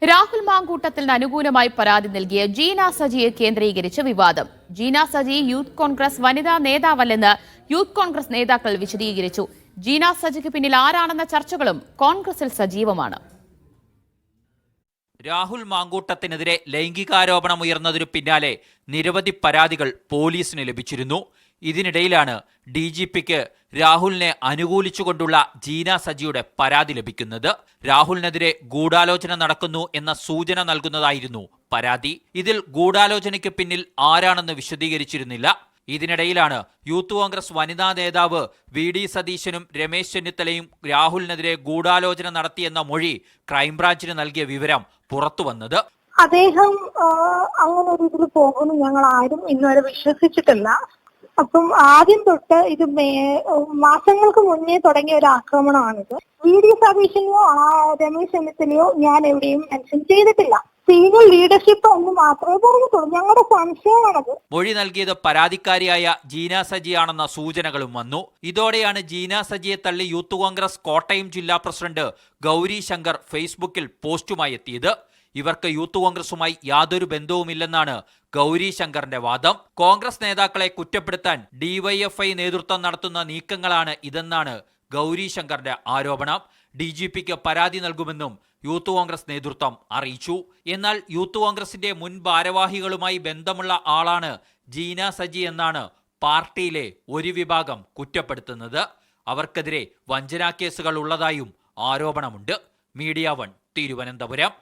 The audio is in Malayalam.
രാഹുൽ മാങ്കൂട്ടത്തിന് അനുകൂലമായി പരാതി നൽകിയ ജീന സജിയെ കേന്ദ്രീകരിച്ച് വിവാദം. ജീന സജി യൂത്ത് കോൺഗ്രസ് വനിതാ നേതാവല്ലെന്ന് യൂത്ത് കോൺഗ്രസ് നേതാക്കൾ വിശദീകരിച്ചു. ജീന സജിക്ക് പിന്നിൽ ആരാണെന്ന ചർച്ചകളും കോൺഗ്രസിൽ സജീവമാണ്. രാഹുൽ മാങ്കൂട്ടത്തിനെതിരെ ലൈംഗികാരോപണം ഉയർന്നതിനു പിന്നാലെ നിരവധി പരാതികൾ പോലീസിന് ലഭിച്ചിരുന്നു. ഇതിനിടയിലാണ് DGPക്ക് രാഹുലിനെ അനുകൂലിച്ചുകൊണ്ടുള്ള ജീന സജിയുടെ പരാതി ലഭിക്കുന്നത്. രാഹുലിനെതിരെ ഗൂഢാലോചന നടക്കുന്നു എന്ന സൂചന നൽകുന്നതായിരുന്നു പരാതി. ഇതിൽ ഗൂഢാലോചനയ്ക്ക് പിന്നിൽ ആരാണെന്ന് വിശദീകരിച്ചിരുന്നില്ല. ഇതിനിടയിലാണ് യൂത്ത് കോൺഗ്രസ് വനിതാ നേതാവ് VD സതീശനും രമേശ് ചെന്നിത്തലയും രാഹുലിനെതിരെ ഗൂഢാലോചന നടത്തിയെന്ന മൊഴി ക്രൈംബ്രാഞ്ചിന് നൽകിയ വിവരം പുറത്തുവന്നത്. അദ്ദേഹം അങ്ങനെ ഒരു ഇതിൽ പോകുന്നു ഞങ്ങൾ ആരും ഇന്നുവരെ വിശ്വസിച്ചിട്ടില്ല. അപ്പം ആദ്യം തൊട്ട് ഇത് മാസങ്ങൾക്ക് മുന്നേ തുടങ്ങിയ ഒരു ആക്രമണമാണിത്. VD സതീശനെയോ രമേശ് ചെന്നിത്തലയോ ഞാൻ എവിടെയും മെൻഷൻ ചെയ്തിട്ടില്ല. സീനിയർ ലീഡർഷിപ്പ് എന്ന് മാത്രമേ പറഞ്ഞിട്ടുള്ളൂ. ഞങ്ങളുടെ സംശയമാണത്. മൊഴി നൽകിയത് പരാതിക്കാരിയായ ജീന സജിയാണെന്ന സൂചനകളും വന്നു. ഇതോടെയാണ് ജീന സജിയെ തള്ളി യൂത്ത് കോൺഗ്രസ് കോട്ടയം ജില്ലാ പ്രസിഡന്റ് ഗൗരി ശങ്കർ ഫേസ്ബുക്കിൽ പോസ്റ്റുമായി എത്തിയത്. ഇവർക്ക് യൂത്ത് കോൺഗ്രസുമായി യാതൊരു ബന്ധവുമില്ലെന്നാണ് ഗൗരി ശങ്കറിന്റെ വാദം. കോൺഗ്രസ് നേതാക്കളെ കുറ്റപ്പെടുത്താൻ DYFI നേതൃത്വം നടത്തുന്ന നീക്കങ്ങളാണ് ഇതെന്നാണ് ഗൗരി ശങ്കറിന്റെ ആരോപണം. DGPക്ക് പരാതി നൽകുമെന്നും യൂത്ത് കോൺഗ്രസ് നേതൃത്വം അറിയിച്ചു. എന്നാൽ യൂത്ത് കോൺഗ്രസിന്റെ മുൻ ഭാരവാഹികളുമായി ബന്ധമുള്ള ആളാണ് ജീന സജി എന്നാണ് പാർട്ടിയിലെ ഒരു വിഭാഗം കുറ്റപ്പെടുത്തുന്നത്. അവർക്കെതിരെ വഞ്ചനാ കേസുകൾ ഉള്ളതായും ആരോപണമുണ്ട്. മീഡിയ 1 തിരുവനന്തപുരം.